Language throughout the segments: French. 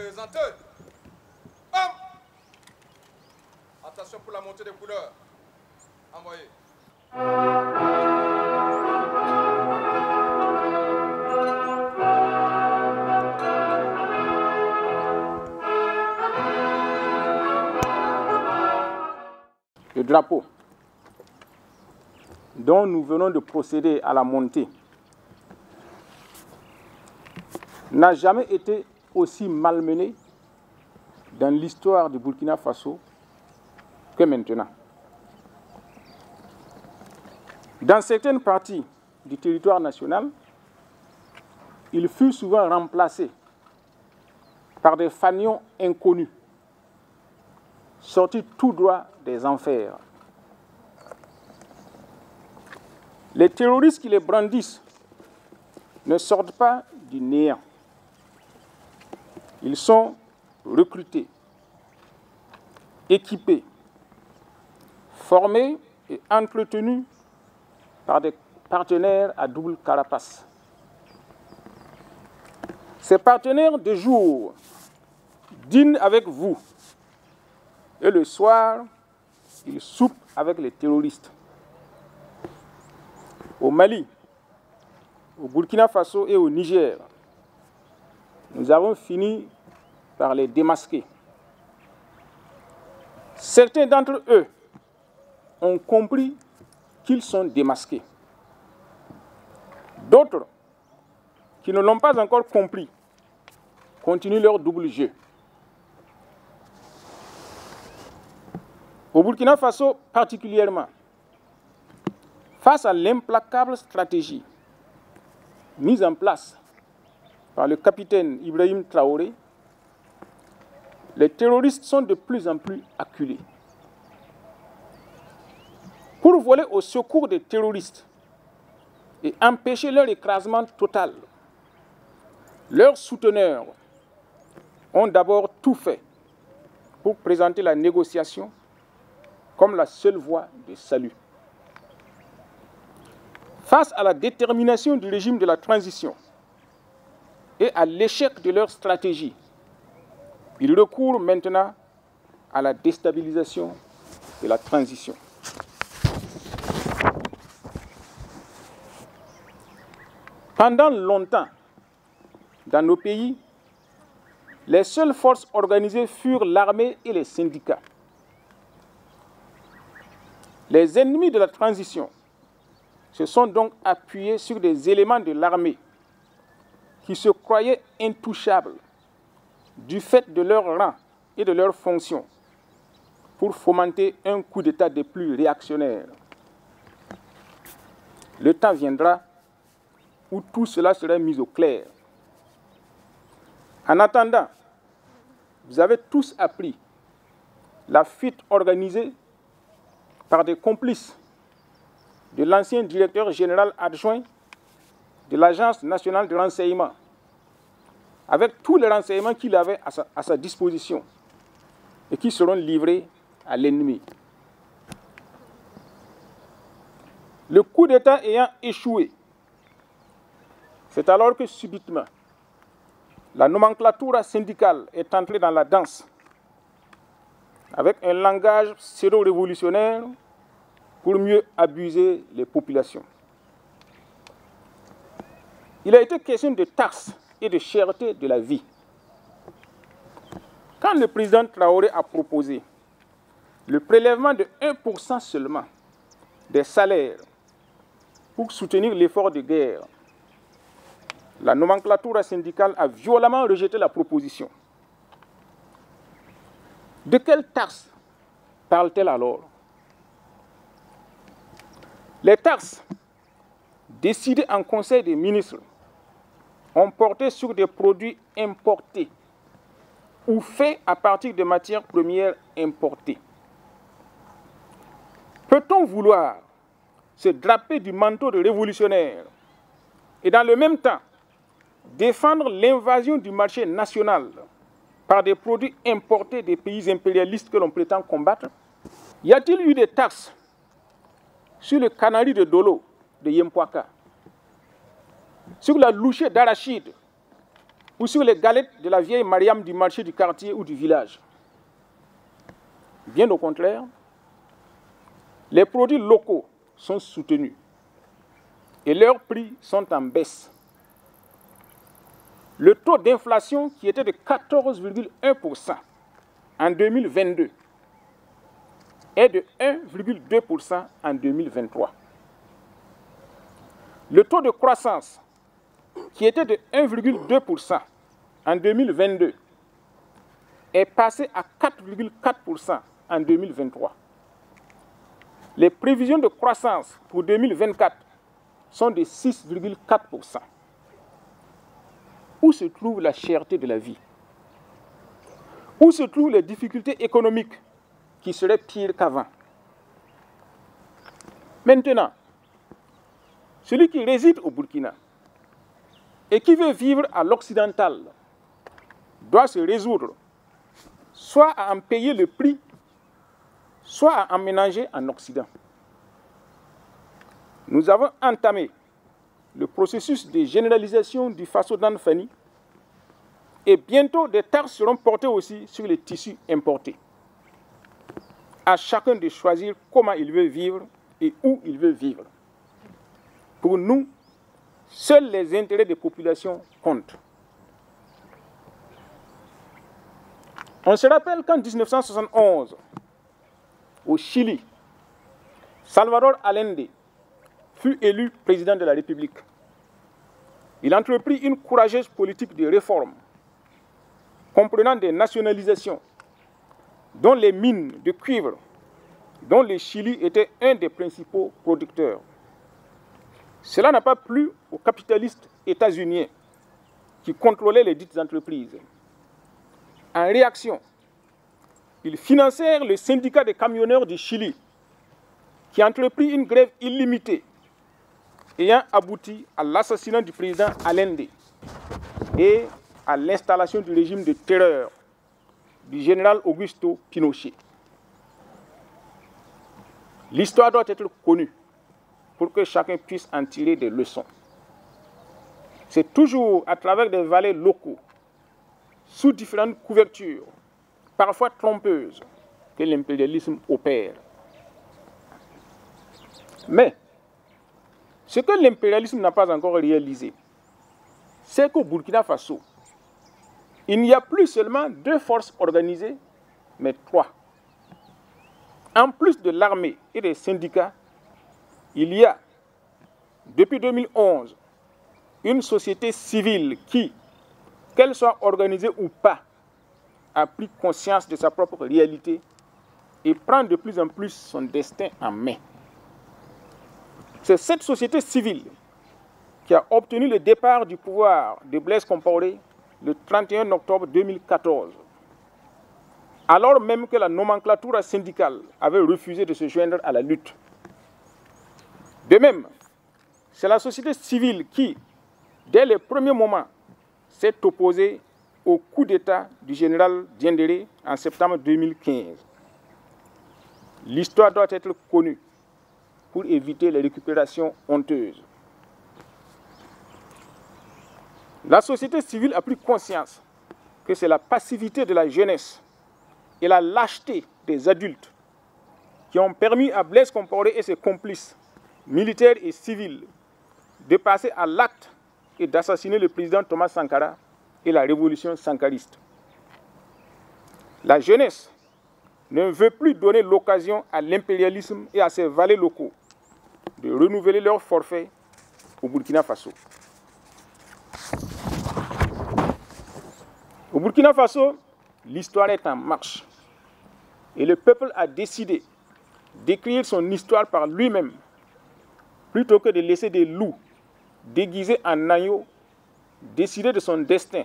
Présentez. Homme. Attention pour la montée des couleurs. Envoyez. Le drapeau dont nous venons de procéder à la montée n'a jamais été aussi malmené dans l'histoire du Burkina Faso que maintenant. Dans certaines parties du territoire national, il fut souvent remplacé par des fanions inconnus, sortis tout droit des enfers. Les terroristes qui les brandissent ne sortent pas du néant. Ils sont recrutés, équipés, formés et entretenus par des partenaires à double carapace. Ces partenaires de jour dînent avec vous et le soir, ils soupent avec les terroristes. Au Mali, au Burkina Faso et au Niger, nous avons fini par les démasquer. Certains d'entre eux ont compris qu'ils sont démasqués. D'autres, qui ne l'ont pas encore compris, continuent leur double jeu. Au Burkina Faso particulièrement, face à l'implacable stratégie mise en place par le capitaine Ibrahim Traoré, les terroristes sont de plus en plus acculés. Pour voler au secours des terroristes et empêcher leur écrasement total, leurs souteneurs ont d'abord tout fait pour présenter la négociation comme la seule voie de salut. Face à la détermination du régime de la transition et à l'échec de leur stratégie, ils recourent maintenant à la déstabilisation de la transition. Pendant longtemps, dans nos pays, les seules forces organisées furent l'armée et les syndicats. Les ennemis de la transition se sont donc appuyés sur des éléments de l'armée qui se croyaient intouchables du fait de leur rang et de leurs fonctions pour fomenter un coup d'État des plus réactionnaires. Le temps viendra où tout cela sera mis au clair. En attendant, vous avez tous appris la fuite organisée par des complices de l'ancien directeur général adjoint de l'Agence nationale de renseignement, avec tous les renseignements qu'il avait à sa disposition et qui seront livrés à l'ennemi. Le coup d'État ayant échoué, c'est alors que subitement, la nomenclature syndicale est entrée dans la danse avec un langage pseudo-révolutionnaire pour mieux abuser les populations. Il a été question de taxes et de cherté de la vie. Quand le président Traoré a proposé le prélèvement de 1% seulement des salaires pour soutenir l'effort de guerre, la nomenclature syndicale a violemment rejeté la proposition. De quelle taxe parle-t-elle alors? Les taxes décidées en Conseil des ministres ont porté sur des produits importés ou faits à partir de matières premières importées. Peut-on vouloir se draper du manteau de révolutionnaire et dans le même temps défendre l'invasion du marché national par des produits importés des pays impérialistes que l'on prétend combattre? Y a-t-il eu des taxes sur le canari de Dolo de Yempouaka, sur la louchée d'arachide ou sur les galettes de la vieille Mariam du marché du quartier ou du village. Bien au contraire, les produits locaux sont soutenus et leurs prix sont en baisse. Le taux d'inflation qui était de 14,1% en 2022 est de 1,2% en 2023. Le taux de croissance qui était de 1,2% en 2022 est passé à 4,4% en 2023. Les prévisions de croissance pour 2024 sont de 6,4%. Où se trouve la cherté de la vie? Où se trouvent les difficultés économiques qui seraient pires qu'avant? Maintenant, celui qui réside au Burkina et qui veut vivre à l'occidental doit se résoudre soit à en payer le prix, soit à emménager en Occident. Nous avons entamé le processus de généralisation du Faso d'Anfani et bientôt des taxes seront portées aussi sur les tissus importés. À chacun de choisir comment il veut vivre et où il veut vivre. Pour nous, seuls les intérêts des populations comptent. On se rappelle qu'en 1971, au Chili, Salvador Allende fut élu président de la République. Il entreprit une courageuse politique de réforme, comprenant des nationalisations, dont les mines de cuivre, dont le Chili était un des principaux producteurs. Cela n'a pas plu aux capitalistes états-uniens qui contrôlaient les dites entreprises. En réaction, ils financèrent le syndicat des camionneurs du Chili, qui entreprit une grève illimitée, ayant abouti à l'assassinat du président Allende et à l'installation du régime de terreur du général Augusto Pinochet. L'histoire doit être connue pour que chacun puisse en tirer des leçons. C'est toujours à travers des valets locaux, sous différentes couvertures, parfois trompeuses, que l'impérialisme opère. Mais, ce que l'impérialisme n'a pas encore réalisé, c'est qu'au Burkina Faso, il n'y a plus seulement 2 forces organisées, mais 3. En plus de l'armée et des syndicats, il y a, depuis 2011, une société civile qui, qu'elle soit organisée ou pas, a pris conscience de sa propre réalité et prend de plus en plus son destin en main. C'est cette société civile qui a obtenu le départ du pouvoir de Blaise Compaoré le 31 octobre 2014, alors même que la nomenclature syndicale avait refusé de se joindre à la lutte. De même, c'est la société civile qui, dès les premiers moments, s'est opposée au coup d'État du général Diendéré en septembre 2015. L'histoire doit être connue pour éviter les récupérations honteuses. La société civile a pris conscience que c'est la passivité de la jeunesse et la lâcheté des adultes qui ont permis à Blaise Compaoré et ses complices, militaires et civils, de passer à l'acte et d'assassiner le président Thomas Sankara et la révolution sankariste. La jeunesse ne veut plus donner l'occasion à l'impérialisme et à ses valets locaux de renouveler leur forfait au Burkina Faso. Au Burkina Faso, l'histoire est en marche et le peuple a décidé d'écrire son histoire par lui-même plutôt que de laisser des loups déguisés en agneaux décider de son destin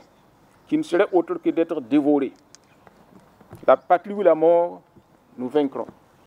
qui ne serait autre que d'être dévoré. La patrie ou la mort, nous vaincrons.